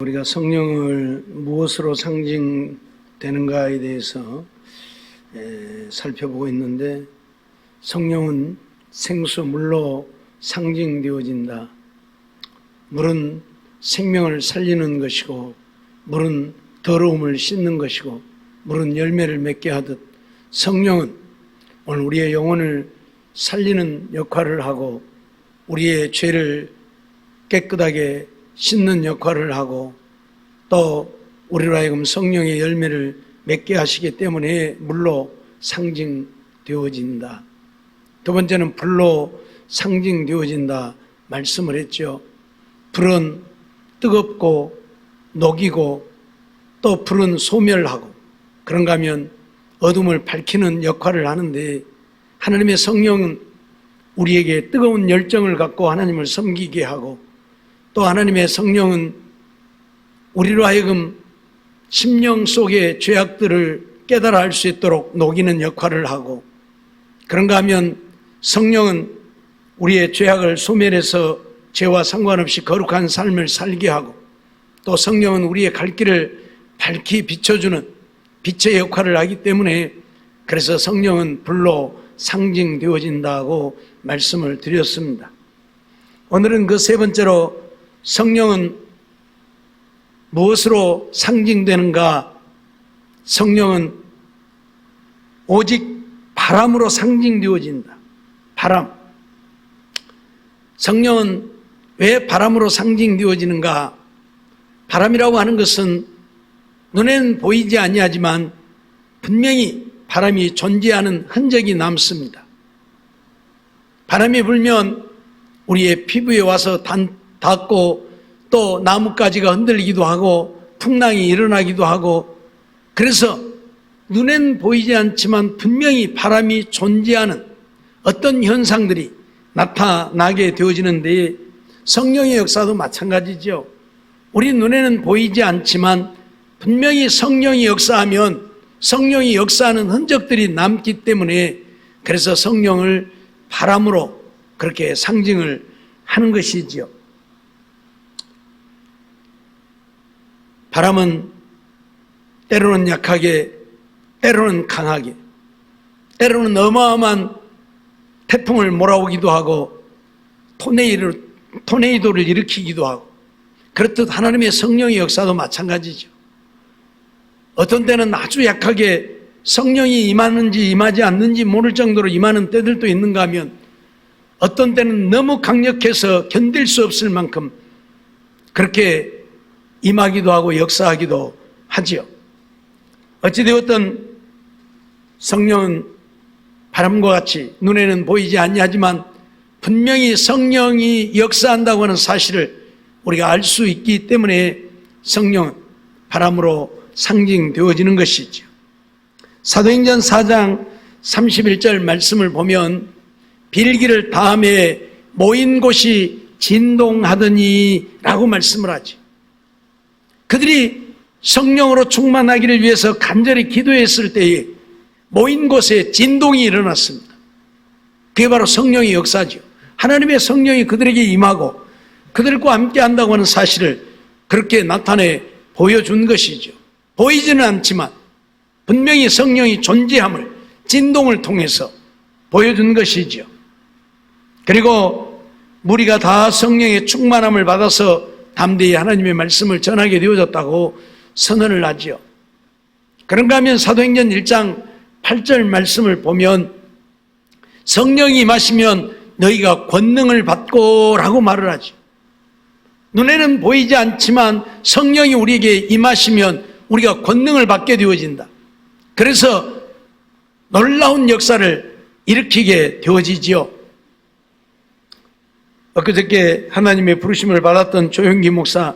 우리가 성령을 무엇으로 상징되는가에 대해서 살펴보고 있는데, 성령은 생수, 물로 상징되어진다. 물은 생명을 살리는 것이고, 물은 더러움을 씻는 것이고, 물은 열매를 맺게 하듯 성령은 오늘 우리의 영혼을 살리는 역할을 하고, 우리의 죄를 깨끗하게 씻는 역할을 하고, 또 우리로 하여금 성령의 열매를 맺게 하시기 때문에 물로 상징되어진다. 두 번째는 불로 상징되어진다 말씀을 했죠. 불은 뜨겁고 녹이고, 또 불은 소멸하고, 그런가 하면 어둠을 밝히는 역할을 하는데, 하나님의 성령은 우리에게 뜨거운 열정을 갖고 하나님을 섬기게 하고, 또 하나님의 성령은 우리로 하여금 심령 속의 죄악들을 깨달아 알 수 있도록 녹이는 역할을 하고, 그런가 하면 성령은 우리의 죄악을 소멸해서 죄와 상관없이 거룩한 삶을 살게 하고, 또 성령은 우리의 갈 길을 밝히 비춰주는 빛의 역할을 하기 때문에, 그래서 성령은 불로 상징되어진다고 말씀을 드렸습니다. 오늘은 그 세 번째로 성령은 무엇으로 상징되는가? 성령은 오직 바람으로 상징되어진다. 바람. 성령은 왜 바람으로 상징되어지는가? 바람이라고 하는 것은 눈에는 보이지 아니하지만 분명히 바람이 존재하는 흔적이 남습니다. 바람이 불면 우리의 피부에 와서 닿고, 또 나뭇가지가 흔들리기도 하고 풍랑이 일어나기도 하고, 그래서 눈에는 보이지 않지만 분명히 바람이 존재하는 어떤 현상들이 나타나게 되어지는데, 성령의 역사도 마찬가지죠. 우리 눈에는 보이지 않지만 분명히 성령이 역사하면 성령이 역사하는 흔적들이 남기 때문에, 그래서 성령을 바람으로 그렇게 상징을 하는 것이지요. 바람은 때로는 약하게, 때로는 강하게, 때로는 어마어마한 태풍을 몰아오기도 하고 토네이도를 일으키기도 하고, 그렇듯 하나님의 성령의 역사도 마찬가지죠. 어떤 때는 아주 약하게 성령이 임하는지 임하지 않는지 모를 정도로 임하는 때들도 있는가 하면, 어떤 때는 너무 강력해서 견딜 수 없을 만큼 그렇게 임하기도 하고 역사하기도 하지요. 어찌되었든 성령은 바람과 같이 눈에는 보이지 아니하지만 분명히 성령이 역사한다고 하는 사실을 우리가 알 수 있기 때문에 성령은 바람으로 상징되어지는 것이죠. 사도행전 4장 31절 말씀을 보면, 빌기를 다음에 모인 곳이 진동하더니 라고 말씀을 하죠. 그들이 성령으로 충만하기를 위해서 간절히 기도했을 때에 모인 곳에 진동이 일어났습니다. 그게 바로 성령의 역사죠. 하나님의 성령이 그들에게 임하고 그들과 함께 한다고 하는 사실을 그렇게 나타내 보여준 것이죠. 보이지는 않지만 분명히 성령이 존재함을 진동을 통해서 보여준 것이죠. 그리고 무리가 다 성령의 충만함을 받아서 담대히 하나님의 말씀을 전하게 되어졌다고 선언을 하죠. 그런가 하면 사도행전 1장 8절 말씀을 보면, 성령이 임하시면 너희가 권능을 받고 라고 말을 하죠. 눈에는 보이지 않지만 성령이 우리에게 임하시면 우리가 권능을 받게 되어진다. 그래서 놀라운 역사를 일으키게 되어지지요. 엊그저께 하나님의 부르심을 받았던 조용기 목사,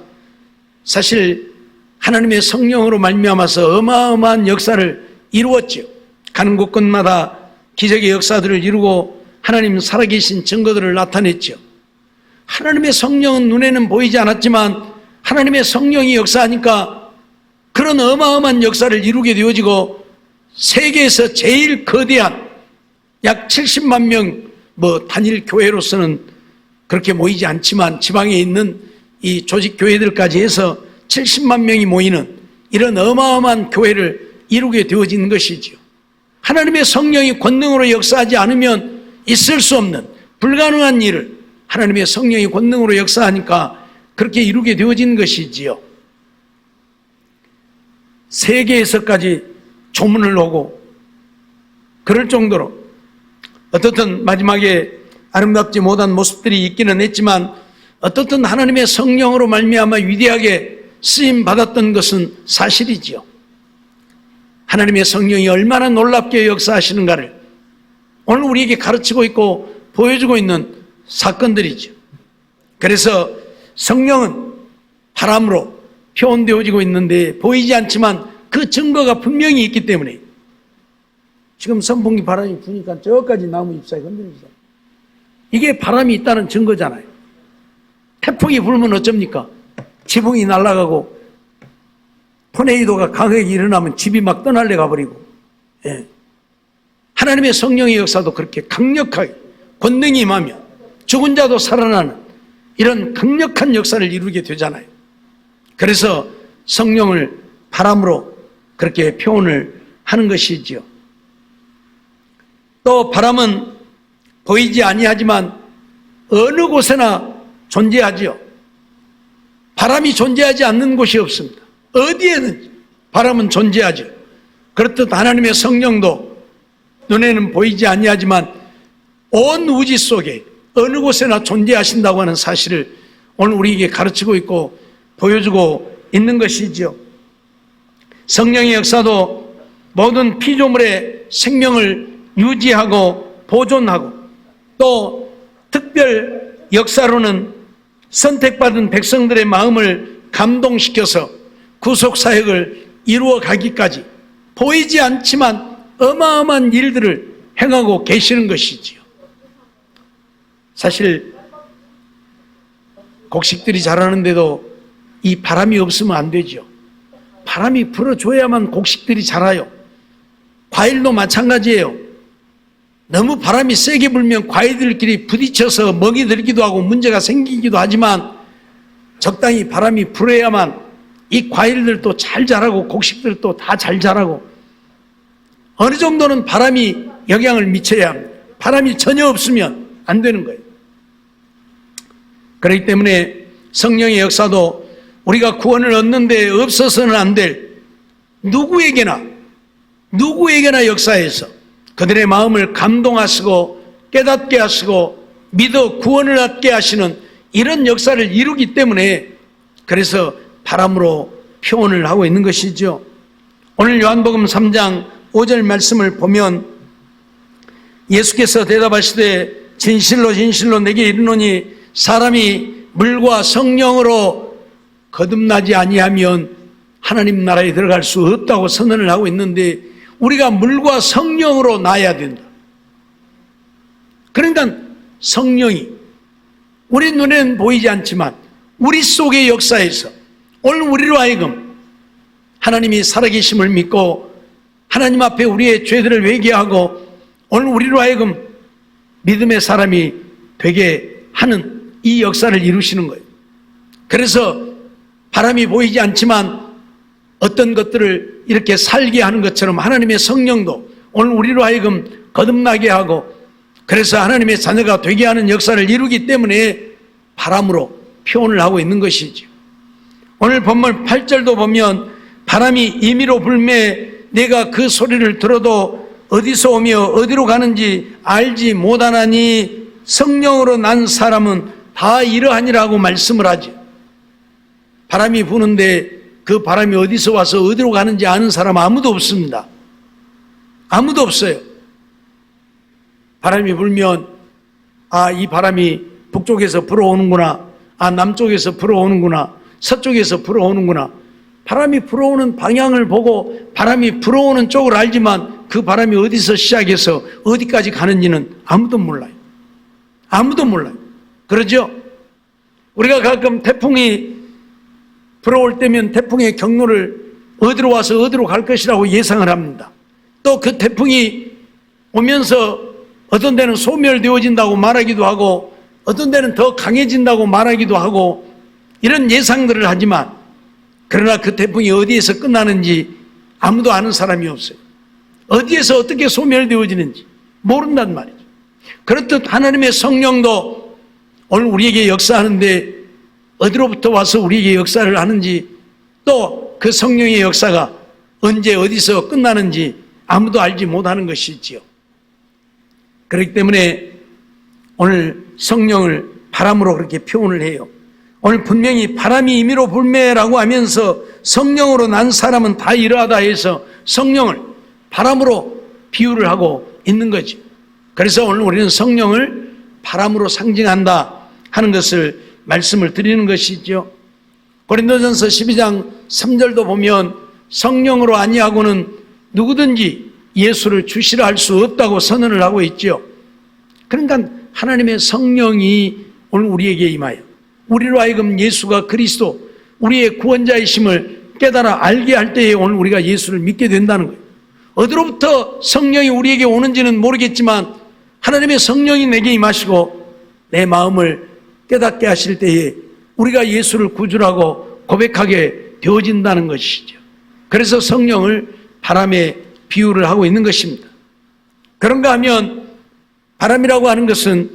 사실 하나님의 성령으로 말미암아서 어마어마한 역사를 이루었죠. 가는 곳곳마다 기적의 역사들을 이루고 하나님 살아계신 증거들을 나타냈죠. 하나님의 성령은 눈에는 보이지 않았지만 하나님의 성령이 역사하니까 그런 어마어마한 역사를 이루게 되어지고, 세계에서 제일 거대한 약 70만 명 단일 교회로서는 그렇게 모이지 않지만 지방에 있는 이 조직 교회들까지 해서 70만 명이 모이는 이런 어마어마한 교회를 이루게 되어진 것이지요. 하나님의 성령이 권능으로 역사하지 않으면 있을 수 없는 불가능한 일을 하나님의 성령이 권능으로 역사하니까 그렇게 이루게 되어진 것이지요. 세계에서까지 조문을 오고 그럴 정도로 어떻든 마지막에 아름답지 못한 모습들이 있기는 했지만 어떻든 하나님의 성령으로 말미암아 위대하게 쓰임 받았던 것은 사실이지요. 하나님의 성령이 얼마나 놀랍게 역사하시는가를 오늘 우리에게 가르치고 있고 보여주고 있는 사건들이죠. 그래서 성령은 바람으로 표현되어지고 있는데 보이지 않지만 그 증거가 분명히 있기 때문에 지금 선풍기 바람이 부니까 저까지 나무 잎사귀 흔들리죠. 이게 바람이 있다는 증거잖아요. 태풍이 불면 어쩝니까? 지붕이 날아가고 토네이도가 강하게 일어나면 집이 막 떠날려 가버리고. 예. 하나님의 성령의 역사도 그렇게 강력하게 권능이 임하면 죽은 자도 살아나는 이런 강력한 역사를 이루게 되잖아요. 그래서 성령을 바람으로 그렇게 표현을 하는 것이지요. 또 바람은 보이지 아니하지만 어느 곳에나 존재하지요. 바람이 존재하지 않는 곳이 없습니다. 어디에든지 바람은 존재하죠. 그렇듯 하나님의 성령도 눈에는 보이지 아니하지만 온 우주 속에 어느 곳에나 존재하신다고 하는 사실을 오늘 우리에게 가르치고 있고 보여주고 있는 것이죠. 성령의 역사도 모든 피조물의 생명을 유지하고 보존하고 또 특별 역사로는 선택받은 백성들의 마음을 감동시켜서 구속사역을 이루어 가기까지 보이지 않지만 어마어마한 일들을 행하고 계시는 것이지요. 사실 곡식들이 자라는데도 이 바람이 없으면 안 되죠. 바람이 불어줘야만 곡식들이 자라요. 과일도 마찬가지예요. 너무 바람이 세게 불면 과일들끼리 부딪혀서 먹이 들기도 하고 문제가 생기기도 하지만 적당히 바람이 불어야만 이 과일들도 잘 자라고 곡식들도 다 잘 자라고 어느 정도는 바람이 영향을 미쳐야 합니다. 바람이 전혀 없으면 안 되는 거예요. 그렇기 때문에 성령의 역사도 우리가 구원을 얻는 데 없어서는 안 될 누구에게나 역사해서 그들의 마음을 감동하시고 깨닫게 하시고 믿어 구원을 얻게 하시는 이런 역사를 이루기 때문에 그래서 바람으로 표현을 하고 있는 것이죠. 오늘 요한복음 3장 5절 말씀을 보면 예수께서 대답하시되 진실로 진실로 내게 이르노니 사람이 물과 성령으로 거듭나지 아니하면 하나님 나라에 들어갈 수 없다고 선언을 하고 있는데 우리가 물과 성령으로 나야 된다. 그러니까 성령이 우리 눈에는 보이지 않지만 우리 속의 역사에서 오늘 우리로 하여금 하나님이 살아계심을 믿고 하나님 앞에 우리의 죄들을 회개하고 오늘 우리로 하여금 믿음의 사람이 되게 하는 이 역사를 이루시는 거예요. 그래서 바람이 보이지 않지만 어떤 것들을 이렇게 살게 하는 것처럼 하나님의 성령도 오늘 우리로 하여금 거듭나게 하고 그래서 하나님의 자녀가 되게 하는 역사를 이루기 때문에 바람으로 표현을 하고 있는 것이죠. 오늘 본문 8절도 보면 바람이 임의로 불매 내가 그 소리를 들어도 어디서 오며 어디로 가는지 알지 못하나니 성령으로 난 사람은 다 이러하니라고 말씀을 하죠. 바람이 부는데 그 바람이 어디서 와서 어디로 가는지 아는 사람 아무도 없습니다. 아무도 없어요. 바람이 불면 이 바람이 북쪽에서 불어오는구나, 남쪽에서 불어오는구나, 서쪽에서 불어오는구나. 바람이 불어오는 방향을 보고 바람이 불어오는 쪽을 알지만 그 바람이 어디서 시작해서 어디까지 가는지는 아무도 몰라요. 아무도 몰라요. 그러죠? 우리가 가끔 태풍이 불어올 때면 태풍의 경로를 어디로 와서 어디로 갈 것이라고 예상을 합니다. 또 그 태풍이 오면서 어떤 데는 소멸되어진다고 말하기도 하고 어떤 데는 더 강해진다고 말하기도 하고 이런 예상들을 하지만 그러나 그 태풍이 어디에서 끝나는지 아무도 아는 사람이 없어요. 어디에서 어떻게 소멸되어지는지 모른단 말이죠. 그렇듯 하나님의 성령도 오늘 우리에게 역사하는데 어디로부터 와서 우리에게 역사를 하는지, 또 그 성령의 역사가 언제 어디서 끝나는지 아무도 알지 못하는 것이지요. 그렇기 때문에 오늘 성령을 바람으로 그렇게 표현을 해요. 오늘 분명히 바람이 임의로 불매라고 하면서 성령으로 난 사람은 다 이러하다 해서 성령을 바람으로 비유를 하고 있는 거죠. 그래서 오늘 우리는 성령을 바람으로 상징한다 하는 것을 말씀을 드리는 것이죠. 고린도전서 12장 3절도 보면 성령으로 아니하고는 누구든지 예수를 주시라 할 수 없다고 선언을 하고 있죠. 그러니까 하나님의 성령이 오늘 우리에게 임하여 우리로 하여금 예수가 그리스도 우리의 구원자이심을 깨달아 알게 할 때에 오늘 우리가 예수를 믿게 된다는 거예요. 어디로부터 성령이 우리에게 오는지는 모르겠지만 하나님의 성령이 내게 임하시고 내 마음을 깨닫게 하실 때에 우리가 예수를 구주라고 고백하게 되어진다는 것이죠. 그래서 성령을 바람에 비유를 하고 있는 것입니다. 그런가 하면 바람이라고 하는 것은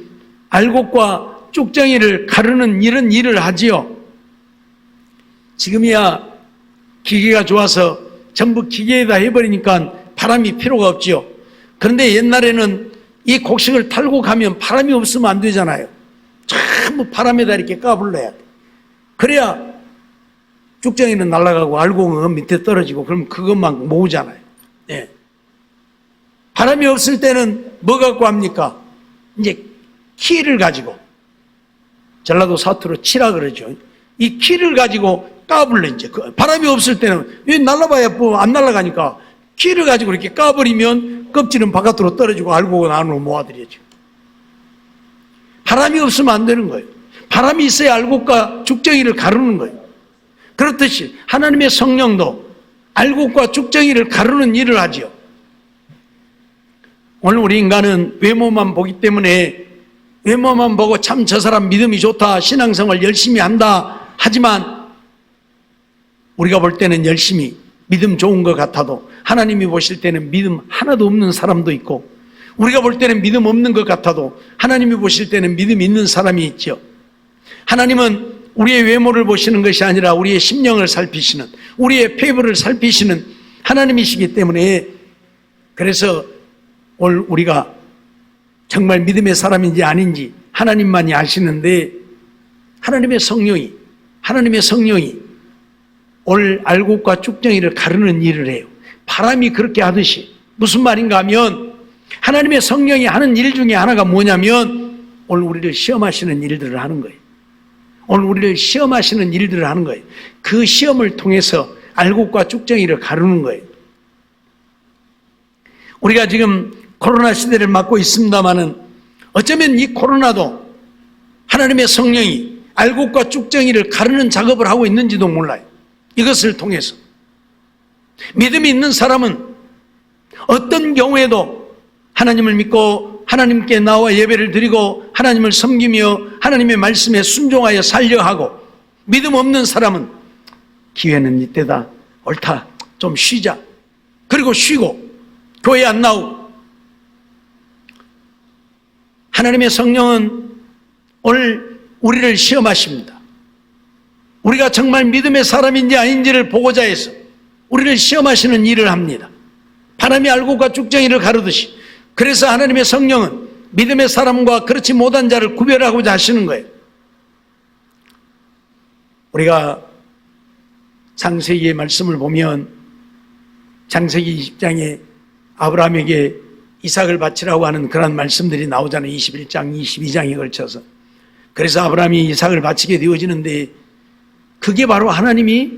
알곡과 쭉정이를 가르는 이런 일을 하지요. 지금이야 기계가 좋아서 전부 기계에다 해버리니까 바람이 필요가 없지요. 그런데 옛날에는 이 곡식을 탈고 가면 바람이 없으면 안 되잖아요. 전부 바람에다 이렇게 까불러야 돼. 그래야 쭉정이는 날아가고 알곡은 밑에 떨어지고 그럼 그것만 모으잖아요. 예. 바람이 없을 때는 뭐 갖고 합니까? 이제 키를 가지고, 전라도 사투로 치라 그러죠. 이 키를 가지고 까불러. 이제 바람이 없을 때는 왜 날아봐야 뭐 안 날아가니까 키를 가지고 이렇게 까버리면 껍질은 바깥으로 떨어지고 알곡은 안으로 모아들여죠. 바람이 없으면 안 되는 거예요. 바람이 있어야 알곡과 죽정이를 가르는 거예요. 그렇듯이 하나님의 성령도 알곡과 죽정이를 가르는 일을 하지요. 오늘 우리 인간은 외모만 보기 때문에 외모만 보고 참 저 사람 믿음이 좋다, 신앙생활 열심히 한다 하지만 우리가 볼 때는 열심히 믿음 좋은 것 같아도 하나님이 보실 때는 믿음 하나도 없는 사람도 있고, 우리가 볼 때는 믿음 없는 것 같아도 하나님이 보실 때는 믿음 있는 사람이 있죠. 하나님은 우리의 외모를 보시는 것이 아니라 우리의 심령을 살피시는, 우리의 폐부를 살피시는 하나님이시기 때문에, 그래서 오늘 우리가 정말 믿음의 사람인지 아닌지 하나님만이 아시는데 하나님의 성령이 오늘 알곡과 쭉정이를 가르는 일을 해요. 바람이 그렇게 하듯이. 무슨 말인가 하면 하나님의 성령이 하는 일 중에 하나가 뭐냐면 오늘 우리를 시험하시는 일들을 하는 거예요. 오늘 우리를 시험하시는 일들을 하는 거예요. 그 시험을 통해서 알곡과 쭉정이를 가르는 거예요. 우리가 지금 코로나 시대를 맞고 있습니다마는 어쩌면 이 코로나도 하나님의 성령이 알곡과 쭉정이를 가르는 작업을 하고 있는지도 몰라요. 이것을 통해서 믿음이 있는 사람은 어떤 경우에도 하나님을 믿고 하나님께 나와 예배를 드리고 하나님을 섬기며 하나님의 말씀에 순종하여 살려 하고, 믿음 없는 사람은 기회는 이때다, 옳다, 좀 쉬자, 그리고 쉬고 교회 안 나오고. 하나님의 성령은 오늘 우리를 시험하십니다. 우리가 정말 믿음의 사람인지 아닌지를 보고자 해서 우리를 시험하시는 일을 합니다. 바람이 알곡과 쭉정이를 가르듯이. 그래서 하나님의 성령은 믿음의 사람과 그렇지 못한 자를 구별하고자 하시는 거예요. 우리가 창세기의 말씀을 보면 창세기 20장에 아브라함에게 이삭을 바치라고 하는 그런 말씀들이 나오잖아요. 21장, 22장에 걸쳐서. 그래서 아브라함이 이삭을 바치게 되어지는데 그게 바로 하나님이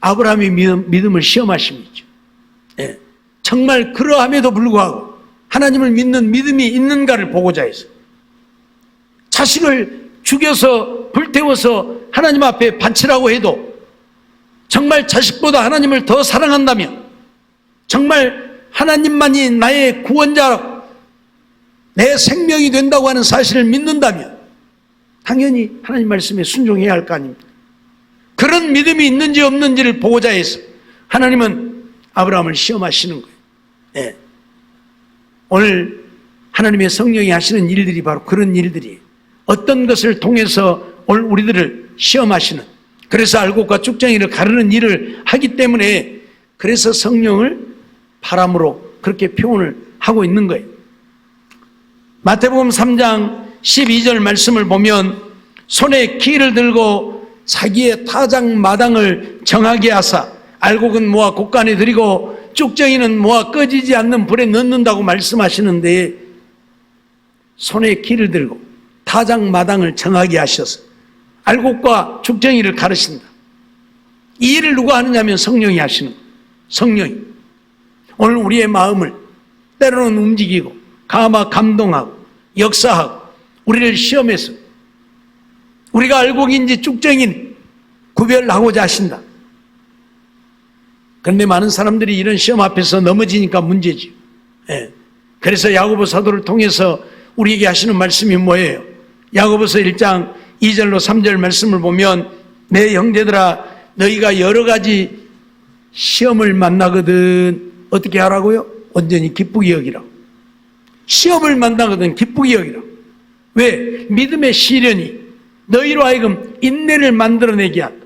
아브라함의 믿음을 시험하심이죠. 예. 정말 그러함에도 불구하고 하나님을 믿는 믿음이 있는가를 보고자 해서 자식을 죽여서 불태워서 하나님 앞에 바치라고 해도 정말 자식보다 하나님을 더 사랑한다면, 정말 하나님만이 나의 구원자, 내 생명이 된다고 하는 사실을 믿는다면 당연히 하나님 말씀에 순종해야 할 거 아닙니까? 그런 믿음이 있는지 없는지를 보고자 해서 하나님은 아브라함을 시험하시는 거예요. 예. 오늘 하나님의 성령이 하시는 일들이 바로 그런 일들이에요. 어떤 것을 통해서 오늘 우리들을 시험하시는, 그래서 알곡과 쭉정이를 가르는 일을 하기 때문에 그래서 성령을 바람으로 그렇게 표현을 하고 있는 거예요. 마태복음 3장 12절 말씀을 보면 손에 키를 들고 자기의 타작 마당을 정하게 하사 알곡은 모아 곡간에 들이고 쭉정이는 모아 꺼지지 않는 불에 넣는다고 말씀하시는데, 손에 키를 들고 타작 마당을 정하게 하셔서 알곡과 쭉정이를 가르신다. 이 일을 누가 하느냐면 성령이 하시는 거예요. 성령이 오늘 우리의 마음을 때로는 움직이고 감동하고 역사하고 우리를 시험해서 우리가 알곡인지 쭉정인지 구별하고자 하신다. 그런데 많은 사람들이 이런 시험 앞에서 넘어지니까 문제지. 예. 그래서 야고보 사도를 통해서 우리에게 하시는 말씀이 뭐예요? 야고보서 1장 2절로 3절 말씀을 보면 내 형제들아 너희가 여러 가지 시험을 만나거든 어떻게 하라고요? 온전히 기쁘게 여기라고. 시험을 만나거든 기쁘게 여기라고. 왜? 믿음의 시련이 너희로 하여금 인내를 만들어내게 한다.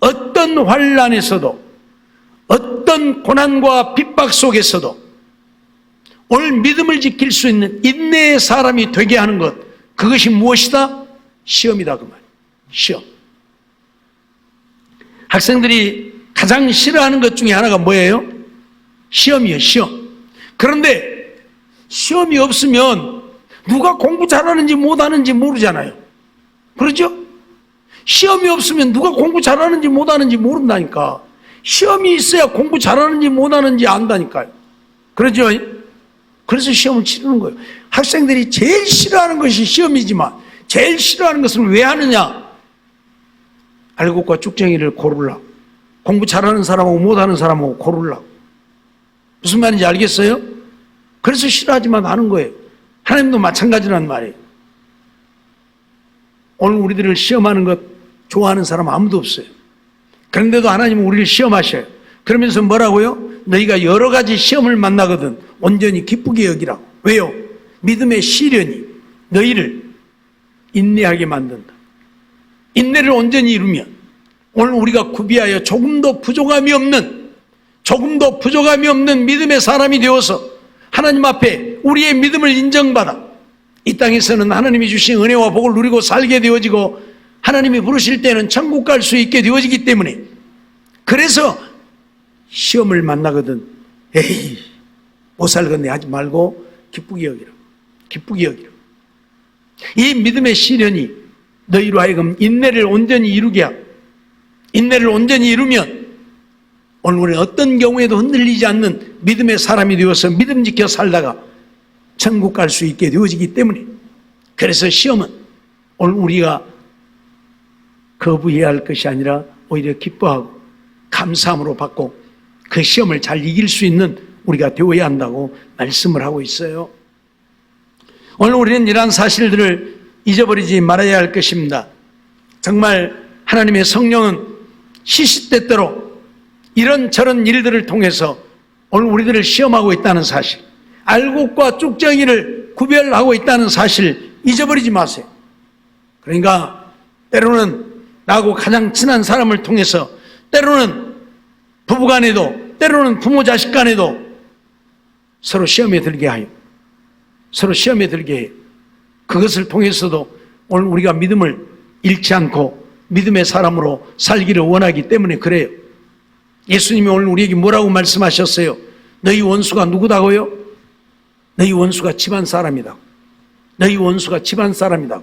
어떤 환난에서도 어떤 고난과 핍박 속에서도 오늘 믿음을 지킬 수 있는 인내의 사람이 되게 하는 것, 그것이 무엇이다? 시험이다 그 말이에요. 시험. 학생들이 가장 싫어하는 것 중에 하나가 뭐예요? 시험이에요. 시험. 그런데 시험이 없으면 누가 공부 잘하는지 못하는지 모르잖아요. 그렇죠? 시험이 없으면 누가 공부 잘하는지 못하는지 모른다니까. 시험이 있어야 공부 잘하는지 못하는지 안다니까요. 그렇죠? 그래서 시험을 치르는 거예요. 학생들이 제일 싫어하는 것이 시험이지만 제일 싫어하는 것은 왜 하느냐? 알곡과 쭉정이를 고르려고. 공부 잘하는 사람하고 못하는 사람하고 고르려고. 무슨 말인지 알겠어요? 그래서 싫어하지만 하는 거예요. 하나님도 마찬가지란 말이에요. 오늘 우리들을 시험하는 것 좋아하는 사람 아무도 없어요. 그런데도 하나님은 우리를 시험하셔요. 그러면서 뭐라고요? 너희가 여러 가지 시험을 만나거든 온전히 기쁘게 여기라고. 왜요? 믿음의 시련이 너희를 인내하게 만든다. 인내를 온전히 이루면 오늘 우리가 구비하여 조금도 부족함이 없는 믿음의 사람이 되어서 하나님 앞에 우리의 믿음을 인정받아 이 땅에서는 하나님이 주신 은혜와 복을 누리고 살게 되어지고 하나님이 부르실 때는 천국 갈 수 있게 되어지기 때문에, 그래서 시험을 만나거든 에이 못 살겠네 하지 말고 기쁘게 여기라. 기쁘게 여기라. 이 믿음의 시련이 너희로 하여금 인내를 온전히 이루게 하고, 인내를 온전히 이루면 오늘 우리는 어떤 경우에도 흔들리지 않는 믿음의 사람이 되어서 믿음 지켜 살다가 천국 갈 수 있게 되어지기 때문에, 그래서 시험은 오늘 우리가 거부해야 할 것이 아니라 오히려 기뻐하고 감사함으로 받고 그 시험을 잘 이길 수 있는 우리가 되어야 한다고 말씀을 하고 있어요. 오늘 우리는 이러한 사실들을 잊어버리지 말아야 할 것입니다. 정말 하나님의 성령은 시시때때로 이런저런 일들을 통해서 오늘 우리들을 시험하고 있다는 사실, 알곡과 쭉정이를 구별하고 있다는 사실 잊어버리지 마세요. 그러니까 때로는 나하고 가장 친한 사람을 통해서, 때로는 부부간에도, 때로는 부모 자식 간에도 서로 시험에 들게 하여, 서로 시험에 들게 해요. 그것을 통해서도 오늘 우리가 믿음을 잃지 않고 믿음의 사람으로 살기를 원하기 때문에 그래요. 예수님이 오늘 우리에게 뭐라고 말씀하셨어요? 너희 원수가 누구다고요? 너희 원수가 집안 사람이다. 너희 원수가 집안 사람이다.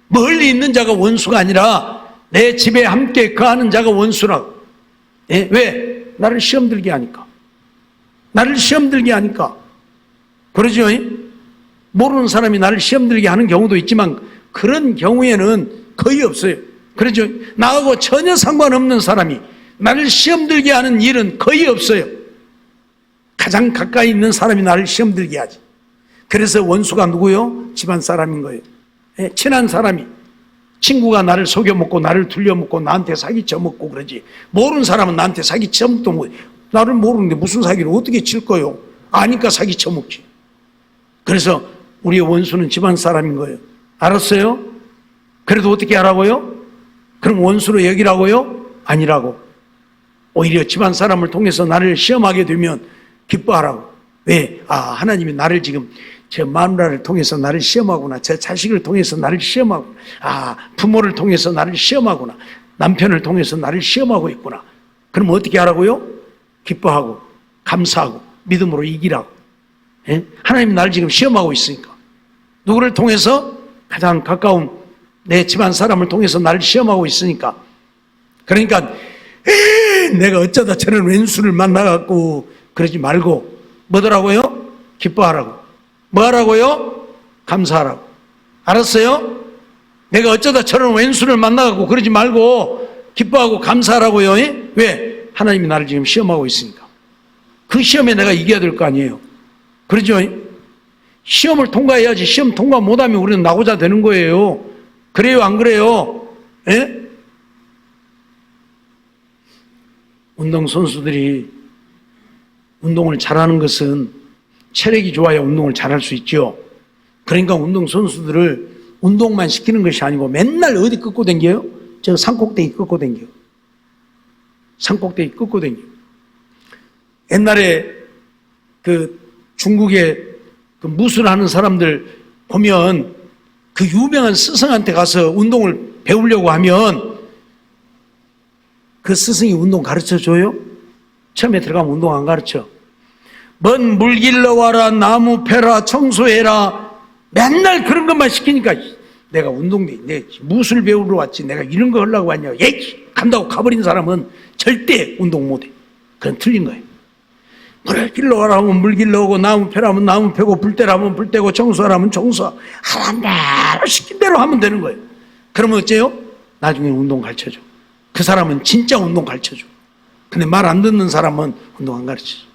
멀리 있는 자가 원수가 아니라 내 집에 함께 거하는 자가 원수라고. 예? 왜? 나를 시험 들게 하니까. 나를 시험 들게 하니까. 그러죠? 모르는 사람이 나를 시험 들게 하는 경우도 있지만 그런 경우에는 거의 없어요. 그렇죠? 나하고 전혀 상관없는 사람이 나를 시험 들게 하는 일은 거의 없어요. 가장 가까이 있는 사람이 나를 시험 들게 하지. 그래서 원수가 누구요? 집안 사람인 거예요. 친한 사람이, 친구가 나를 속여먹고 나를 둘려먹고 나한테 사기쳐먹고 그러지. 모르는 사람은 나한테 사기쳐먹도 못. 나를 모르는데 무슨 사기를 어떻게 칠 거요? 아니까 사기쳐먹지. 그래서 우리의 원수는 집안 사람인 거예요. 알았어요? 그래도 어떻게 하라고요? 그럼 원수로 여기라고요? 아니라고. 오히려 집안 사람을 통해서 나를 시험하게 되면 기뻐하라고. 왜? 하나님이 나를 지금 저 마누라를 통해서 나를 시험하구나. 저 자식을 통해서 나를 시험하구나. 부모를 통해서 나를 시험하구나. 남편을 통해서 나를 시험하고 있구나. 그럼 어떻게 하라고요? 기뻐하고 감사하고 믿음으로 이기라고. 예? 하나님이 나를 지금 시험하고 있으니까. 누구를 통해서? 가장 가까운 내 집안 사람을 통해서 나를 시험하고 있으니까. 그러니까 내가 어쩌다 저런 왼수를 만나갖고 그러지 말고 뭐더라고요? 기뻐하라고. 뭐 하라고요? 감사하라고. 알았어요? 내가 어쩌다 저런 왼수를 만나갖고 그러지 말고 기뻐하고 감사하라고요. 왜? 하나님이 나를 지금 시험하고 있으니까. 그 시험에 내가 이겨야 될 거 아니에요. 그러죠? 시험을 통과해야지. 시험 통과 못하면 우리는 나고자 되는 거예요. 그래요? 안 그래요? 예? 운동선수들이 운동을 잘하는 것은 체력이 좋아야 운동을 잘할 수 있죠. 그러니까 운동선수들을 운동만 시키는 것이 아니고 맨날 어디 끌고 댕겨요? 저 산꼭대기 끌고 댕겨요. 산꼭대기 끌고 댕겨요. 옛날에 그 중국의 그 무술하는 사람들 보면 그 유명한 스승한테 가서 운동을 배우려고 하면 그 스승이 운동 가르쳐 줘요? 처음에 들어가면 운동 안 가르쳐. 먼 물 길러와라, 나무 패라, 청소해라. 맨날 그런 것만 시키니까 내가 내 무술 배우러 왔지 내가 이런 거 하려고 왔냐. 간다고 가버린 사람은 절대 운동 못해. 그건 틀린 거예요. 물을 길러와라 하면 물 길러오고, 나무 패라 하면 나무 패고, 불 떼라 하면 불 떼고, 청소하라 하면 청소. 하란 대로 시킨 대로 하면 되는 거예요. 그러면 어째요? 나중에 운동 가르쳐줘. 그 사람은 진짜 운동 가르쳐줘. 근데 말 안 듣는 사람은 운동 안 가르쳐줘.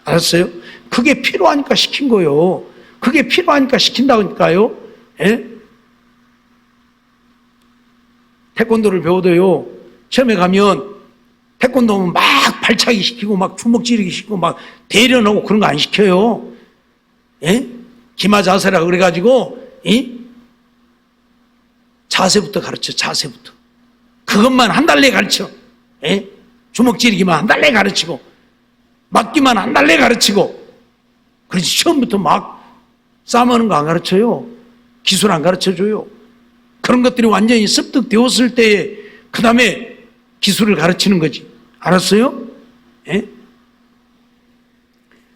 알았어요? 그게 필요하니까 시킨 거예요. 그게 필요하니까 시킨다니까요. 예? 태권도를 배워도요, 처음에 가면 태권도는 막 발차기 시키고 막 주먹 찌르기 시키고 막 대련하고 그런 거 안 시켜요. 예? 기마 자세라 그래가지고 자세부터 가르쳐. 자세부터. 그것만 한 달 내에 가르쳐. 예? 주먹 찌르기만 한 달 내에 가르치고 맞기만 한 달 내에 가르치고. 그렇지 처음부터 막 싸움하는 거 안 가르쳐요. 기술 안 가르쳐줘요. 그런 것들이 완전히 습득되었을 때에 그 다음에 기술을 가르치는 거지. 알았어요? 예?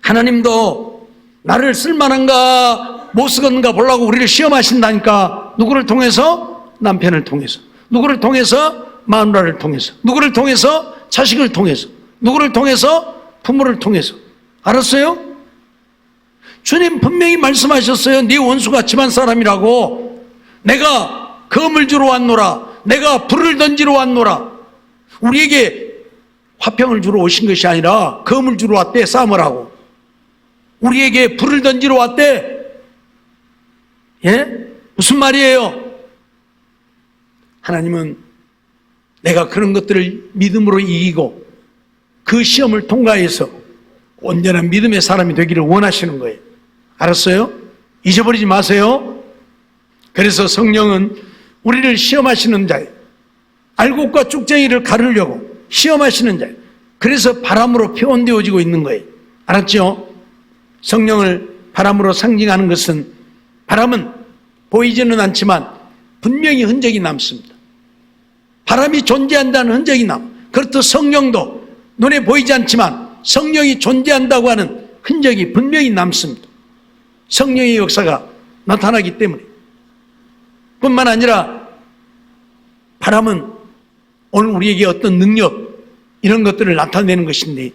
하나님도 나를 쓸만한가 못 쓰건가 보려고 우리를 시험하신다니까. 누구를 통해서? 남편을 통해서. 누구를 통해서? 마누라를 통해서. 누구를 통해서? 자식을 통해서. 누구를 통해서? 부모를 통해서. 알았어요? 주님 분명히 말씀하셨어요. 네 원수가 집안 사람이라고. 내가 검을 주러 왔노라. 내가 불을 던지러 왔노라. 우리에게 화평을 주러 오신 것이 아니라 검을 주러 왔대. 싸움을 하고. 우리에게 불을 던지러 왔대. 예? 무슨 말이에요? 하나님은 내가 그런 것들을 믿음으로 이기고 그 시험을 통과해서 온전한 믿음의 사람이 되기를 원하시는 거예요. 알았어요? 잊어버리지 마세요. 그래서 성령은 우리를 시험하시는 자예요. 알곡과 쭉쟁이를 가르려고 시험하시는 자예요. 그래서 바람으로 표현되어지고 있는 거예요. 알았죠? 성령을 바람으로 상징하는 것은, 바람은 보이지는 않지만 분명히 흔적이 남습니다. 바람이 존재한다는 흔적이 남. 그렇듯 성령도 눈에 보이지 않지만 성령이 존재한다고 하는 흔적이 분명히 남습니다. 성령의 역사가 나타나기 때문에. 뿐만 아니라 바람은 오늘 우리에게 어떤 능력, 이런 것들을 나타내는 것인데,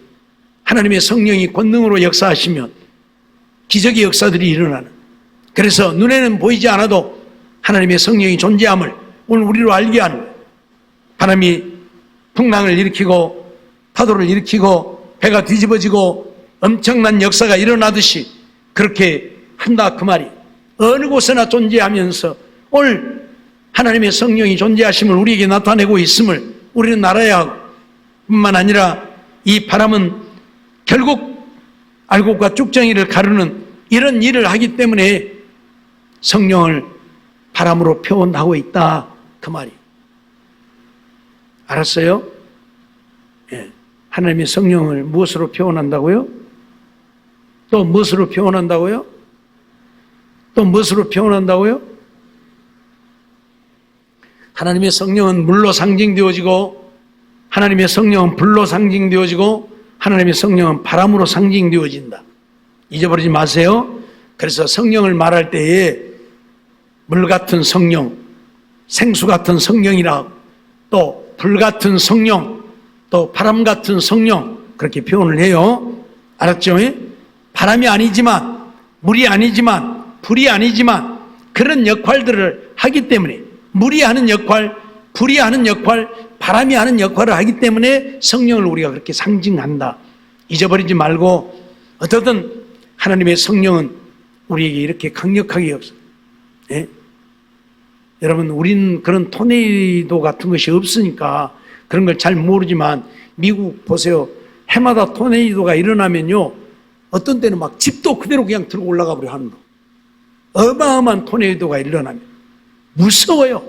하나님의 성령이 권능으로 역사하시면 기적의 역사들이 일어나는, 그래서 눈에는 보이지 않아도 하나님의 성령이 존재함을 오늘 우리로 알게 하는 거예요. 바람이 풍랑을 일으키고 파도를 일으키고 배가 뒤집어지고 엄청난 역사가 일어나듯이 그렇게 한다 그 말이. 어느 곳에나 존재하면서 오늘 하나님의 성령이 존재하심을 우리에게 나타내고 있음을 우리는 알아야 하고, 뿐만 아니라 이 바람은 결국 알곡과 쭉정이를 가르는 이런 일을 하기 때문에 성령을 바람으로 표현하고 있다, 그 말이. 알았어요? 예. 하나님의 성령을 무엇으로 표현한다고요? 또 무엇으로 표현한다고요? 또 무엇으로 표현한다고요? 하나님의 성령은 물로 상징되어지고, 하나님의 성령은 불로 상징되어지고, 하나님의 성령은 바람으로 상징되어진다. 잊어버리지 마세요. 그래서 성령을 말할 때에 물 같은 성령, 생수 같은 성령이라, 또 불 같은 성령, 또 바람 같은 성령, 그렇게 표현을 해요. 알았죠? 바람이 아니지만, 물이 아니지만, 불이 아니지만 그런 역할들을 하기 때문에, 물이 하는 역할, 불이 하는 역할, 바람이 하는 역할을 하기 때문에 성령을 우리가 그렇게 상징한다. 잊어버리지 말고, 어떻든 하나님의 성령은 우리에게 이렇게 강력하게 역사. 예? 여러분, 우리는 그런 토네이도 같은 것이 없으니까 그런 걸 잘 모르지만, 미국 보세요. 해마다 토네이도가 일어나면요, 어떤 때는 막 집도 그대로 그냥 들어 올라가 버려 하는 거. 어마어마한 토네이도가 일어나면 무서워요.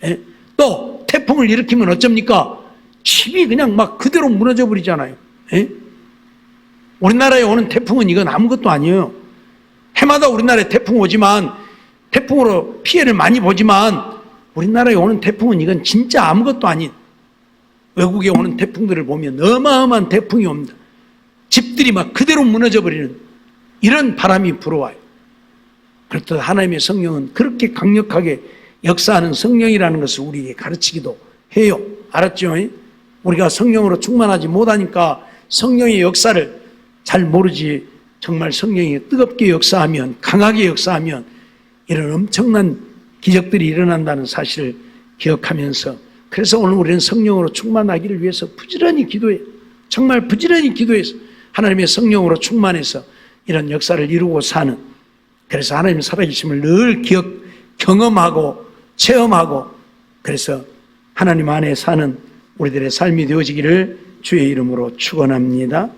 예? 또 태풍을 일으키면 어쩝니까? 집이 그냥 막 그대로 무너져 버리잖아요. 예? 우리나라에 오는 태풍은 이건 아무것도 아니에요. 해마다 우리나라에 태풍 오지만, 태풍으로 피해를 많이 보지만, 우리나라에 오는 태풍은 이건 진짜 아무것도 아닌, 외국에 오는 태풍들을 보면 어마어마한 태풍이 옵니다. 집들이 막 그대로 무너져 버리는 이런 바람이 불어와요. 그렇듯 하나님의 성령은 그렇게 강력하게 역사하는 성령이라는 것을 우리에게 가르치기도 해요. 알았죠? 우리가 성령으로 충만하지 못하니까 성령의 역사를 잘 모르지, 정말 성령이 뜨겁게 역사하면, 강하게 역사하면 이런 엄청난 기적들이 일어난다는 사실을 기억하면서, 그래서 오늘 우리는 성령으로 충만하기를 위해서 부지런히 기도해요. 정말 부지런히 기도해서 하나님의 성령으로 충만해서 이런 역사를 이루고 사는, 그래서 하나님의 살아계심을 늘 경험하고 체험하고, 그래서 하나님 안에 사는 우리들의 삶이 되어지기를 주의 이름으로 축원합니다.